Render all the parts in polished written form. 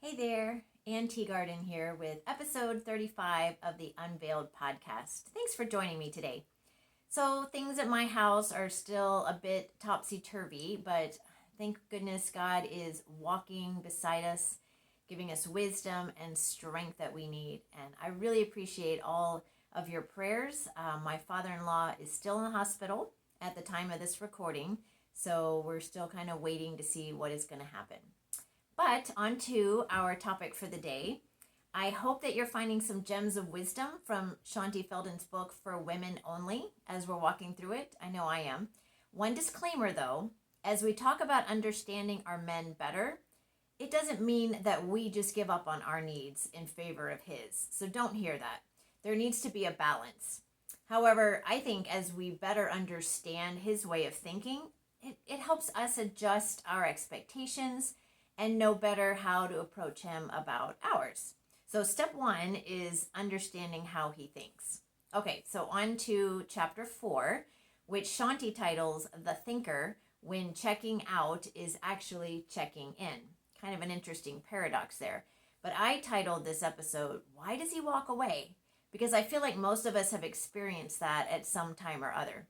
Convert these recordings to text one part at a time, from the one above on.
Hey there, Ann Teagarden here with episode 35 of the Unveiled podcast. Thanks for joining me today. So, things at my house are still a bit topsy-turvy, but thank goodness God is walking beside us, giving us wisdom and strength that we need. And I really appreciate all of your prayers. My father-in-law is still in the hospital at the time of this recording, so we're still kind of waiting to see what is going to happen. But on to our topic for the day. I hope that you're finding some gems of wisdom from Shaunti Feldhahn's book For Women Only as we're walking through it. I know I am. One disclaimer though, as we talk about understanding our men better, it doesn't mean that we just give up on our needs in favor of his. So don't hear that. There needs to be a balance. However, I think as we better understand his way of thinking, it helps us adjust our expectations and know better how to approach him about ours. So step one is understanding how he thinks. Okay, so on to chapter 4, which Shaunti titles The Thinker When Checking Out is Actually Checking In. Kind of an interesting paradox there. But I titled this episode, Why Does He Walk Away? Because I feel like most of us have experienced that at some time or other.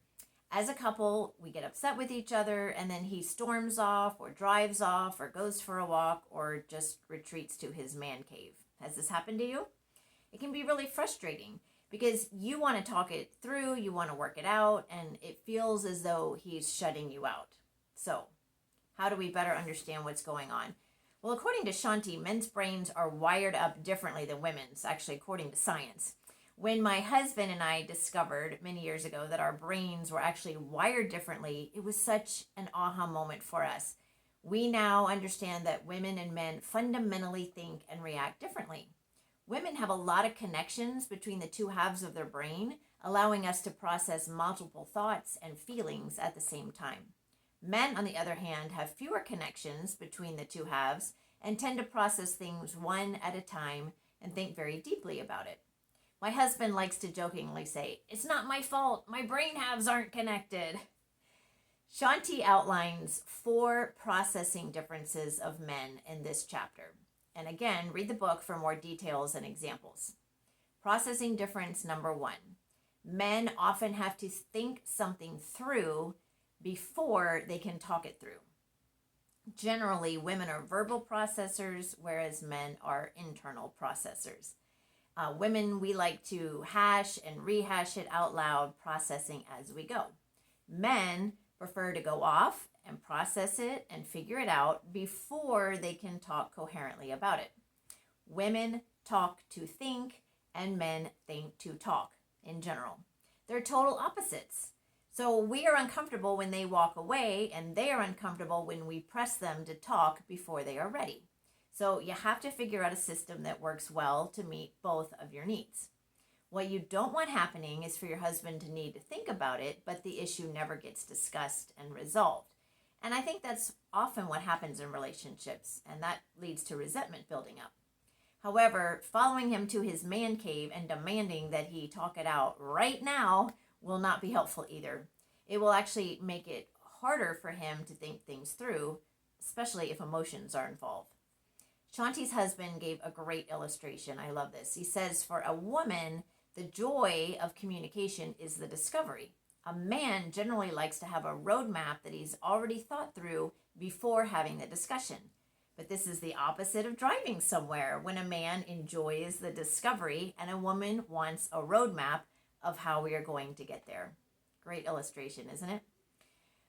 As a couple, we get upset with each other and then he storms off or drives off or goes for a walk or just retreats to his man cave. Has this happened to you? It can be really frustrating because you want to talk it through, you want to work it out, and it feels as though he's shutting you out. So, how do we better understand what's going on? Well, according to Shaunti, men's brains are wired up differently than women's, actually according to science. When my husband and I discovered many years ago that our brains were actually wired differently, it was such an aha moment for us. We now understand that women and men fundamentally think and react differently. Women have a lot of connections between the two halves of their brain, allowing us to process multiple thoughts and feelings at the same time. Men, on the other hand, have fewer connections between the two halves and tend to process things one at a time and think very deeply about it. My husband likes to jokingly say, "It's not my fault. My brain halves aren't connected." Shaunti outlines 4 processing differences of men in this chapter. And again, read the book for more details and examples. Processing difference number 1. Men often have to think something through before they can talk it through. Generally, women are verbal processors, whereas men are internal processors. Women, we like to hash and rehash it out loud, processing as we go. Men prefer to go off and process it and figure it out before they can talk coherently about it. Women talk to think, and men think to talk in general. They're total opposites. So we are uncomfortable when they walk away, and they are uncomfortable when we press them to talk before they are ready. So you have to figure out a system that works well to meet both of your needs. What you don't want happening is for your husband to need to think about it, but the issue never gets discussed and resolved. And I think that's often what happens in relationships, and that leads to resentment building up. However, following him to his man cave and demanding that he talk it out right now will not be helpful either. It will actually make it harder for him to think things through, especially if emotions are involved. Shaunti's husband gave a great illustration. I love this. He says, for a woman, the joy of communication is the discovery. A man generally likes to have a roadmap that he's already thought through before having the discussion. But this is the opposite of driving somewhere, when a man enjoys the discovery and a woman wants a roadmap of how we are going to get there. Great illustration, isn't it?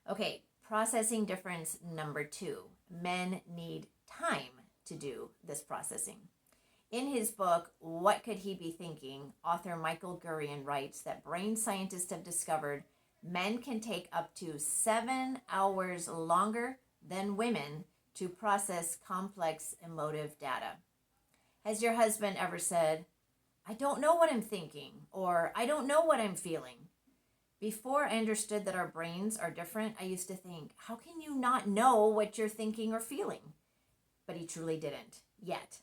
Okay, processing difference number 2. Men need time to do this processing. In his book, What Could He Be Thinking?, author Michael Gurian writes that brain scientists have discovered men can take up to 7 hours longer than women to process complex emotive data. Has your husband ever said, "I don't know what I'm thinking," or "I don't know what I'm feeling"? Before I understood that our brains are different, I used to think, how can you not know what you're thinking or feeling? But he truly didn't, yet.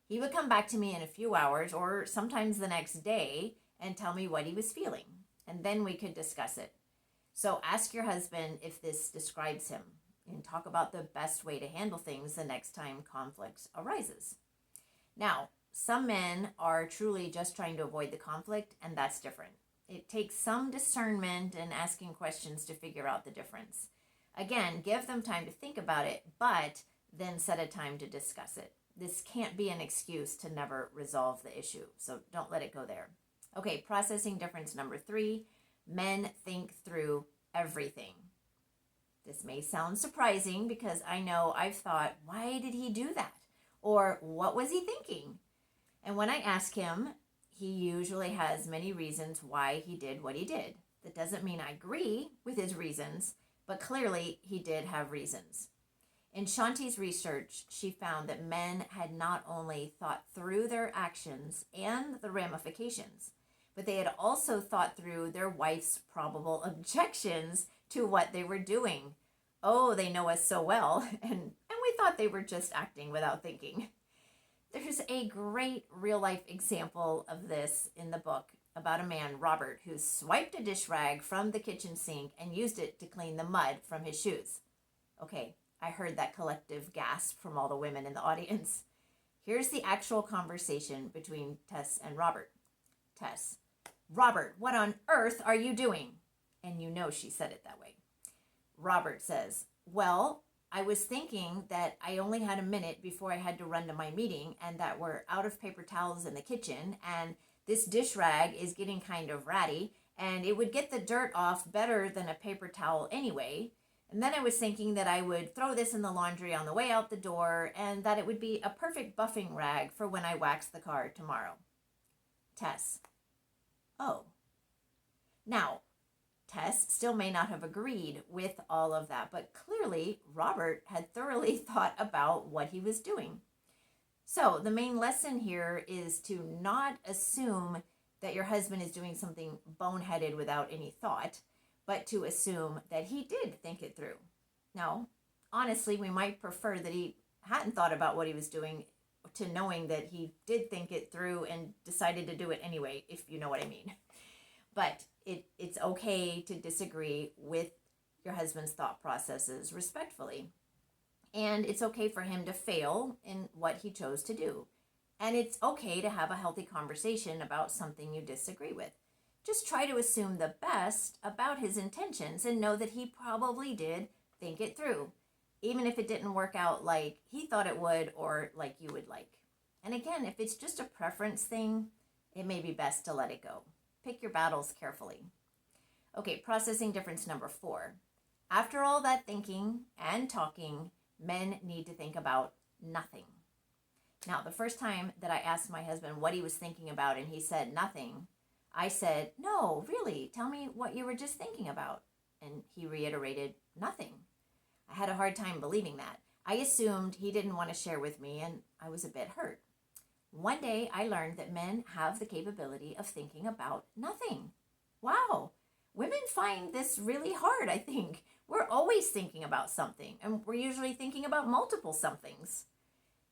He would come back to me in a few hours or sometimes the next day and tell me what he was feeling, and then we could discuss it. So ask your husband if this describes him and talk about the best way to handle things the next time conflict arises. Now, some men are truly just trying to avoid the conflict, and that's different. It takes some discernment and asking questions to figure out the difference. Again, give them time to think about it, but then set a time to discuss it. This can't be an excuse to never resolve the issue, so don't let it go there. Okay, processing difference number 3, men think through everything. This may sound surprising because I know I've thought, why did he do that? Or what was he thinking? And when I ask him, he usually has many reasons why he did what he did. That doesn't mean I agree with his reasons, but clearly he did have reasons. In Shaunti's research, she found that men had not only thought through their actions and the ramifications, but they had also thought through their wife's probable objections to what they were doing. Oh, they know us so well, and we thought they were just acting without thinking. There's a great real-life example of this in the book about a man, Robert, who swiped a dish rag from the kitchen sink and used it to clean the mud from his shoes. Okay, I heard that collective gasp from all the women in the audience. Here's the actual conversation between Tess and Robert. Tess: Robert, what on earth are you doing? And you know she said it that way. Robert says, well, I was thinking that I only had a minute before I had to run to my meeting and that we're out of paper towels in the kitchen and this dish rag is getting kind of ratty and it would get the dirt off better than a paper towel anyway. And then I was thinking that I would throw this in the laundry on the way out the door and that it would be a perfect buffing rag for when I wax the car tomorrow. Tess: oh. Now, Tess still may not have agreed with all of that, but clearly Robert had thoroughly thought about what he was doing. So the main lesson here is to not assume that your husband is doing something boneheaded without any thought, but to assume that he did think it through. Now, honestly, we might prefer that he hadn't thought about what he was doing to knowing that he did think it through and decided to do it anyway, if you know what I mean. But it's okay to disagree with your husband's thought processes respectfully. And it's okay for him to fail in what he chose to do. And it's okay to have a healthy conversation about something you disagree with. Just try to assume the best about his intentions and know that he probably did think it through, even if it didn't work out like he thought it would or like you would like. And again, if it's just a preference thing, it may be best to let it go. Pick your battles carefully. Okay, processing difference number 4. After all that thinking and talking, men need to think about nothing. Now, the first time that I asked my husband what he was thinking about and he said nothing, I said, no, really, tell me what you were just thinking about. And he reiterated, nothing. I had a hard time believing that. I assumed he didn't want to share with me and I was a bit hurt. One day I learned that men have the capability of thinking about nothing. Wow, women find this really hard, I think. We're always thinking about something, and we're usually thinking about multiple somethings.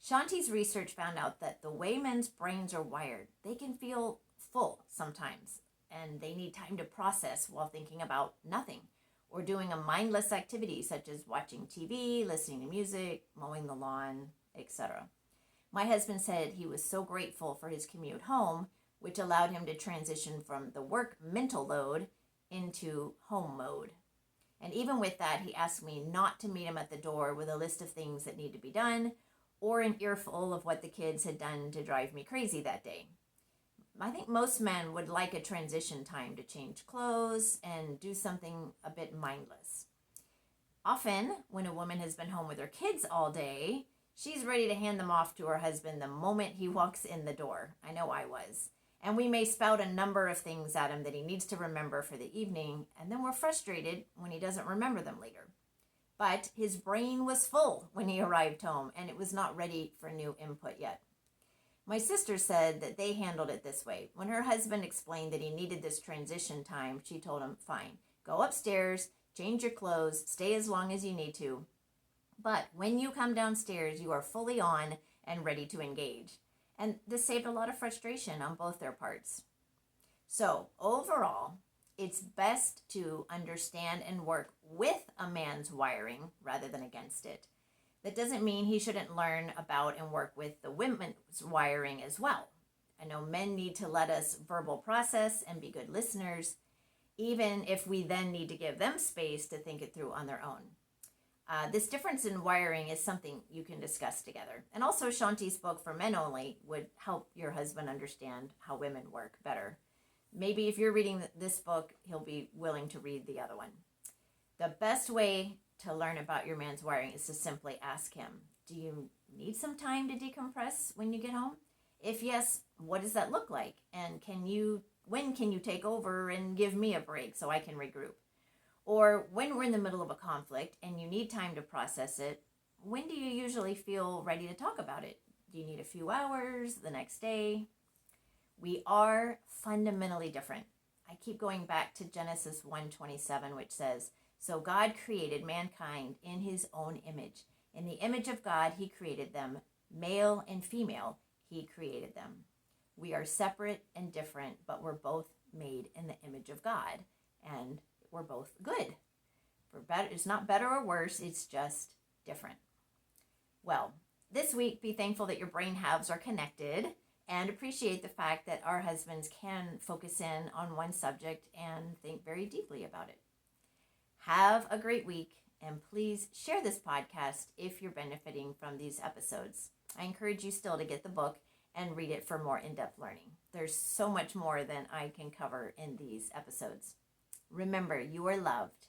Shaunti's research found out that the way men's brains are wired, they can feel full sometimes, and they need time to process while thinking about nothing, or doing a mindless activity such as watching TV, listening to music, mowing the lawn, etc. My husband said he was so grateful for his commute home, which allowed him to transition from the work mental load into home mode. And even with that, he asked me not to meet him at the door with a list of things that need to be done or an earful of what the kids had done to drive me crazy that day. I think most men would like a transition time to change clothes and do something a bit mindless. Often, when a woman has been home with her kids all day, she's ready to hand them off to her husband the moment he walks in the door. I know I was. And we may spout a number of things at him that he needs to remember for the evening, and then we're frustrated when he doesn't remember them later. But his brain was full when he arrived home, and it was not ready for new input yet. My sister said that they handled it this way. When her husband explained that he needed this transition time, she told him, fine, go upstairs, change your clothes, stay as long as you need to. But when you come downstairs, you are fully on and ready to engage. And this saved a lot of frustration on both their parts. So overall, it's best to understand and work with a man's wiring rather than against it. That doesn't mean he shouldn't learn about and work with the women's wiring as well. I know men need to let us verbal process and be good listeners, even if we then need to give them space to think it through on their own. This difference in wiring is something you can discuss together. And also, Shaunti's book for men only would help your husband understand how women work better. Maybe if you're reading this book, he'll be willing to read the other one. The best way to learn about your man's wiring is to simply ask him, do you need some time to decompress when you get home? If yes, what does that look like? And when can you take over and give me a break so I can regroup? Or when we're in the middle of a conflict and you need time to process it, when do you usually feel ready to talk about it? Do you need a few hours, the next day? We are fundamentally different. I keep going back to Genesis 1:27, which says, so God created mankind in his own image. In the image of God, he created them, male and female, he created them. We are separate and different, but we're both made in the image of God, and we're both good. For better, it's not better or worse, it's just different. Well, this week, be thankful that your brain halves are connected and appreciate the fact that our husbands can focus in on one subject and think very deeply about it. Have a great week, and please share this podcast if you're benefiting from these episodes. I encourage you still to get the book and read it for more in-depth learning. There's so much more than I can cover in these episodes. Remember, you are loved.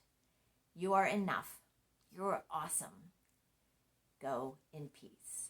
You are enough. You're awesome. Go in peace.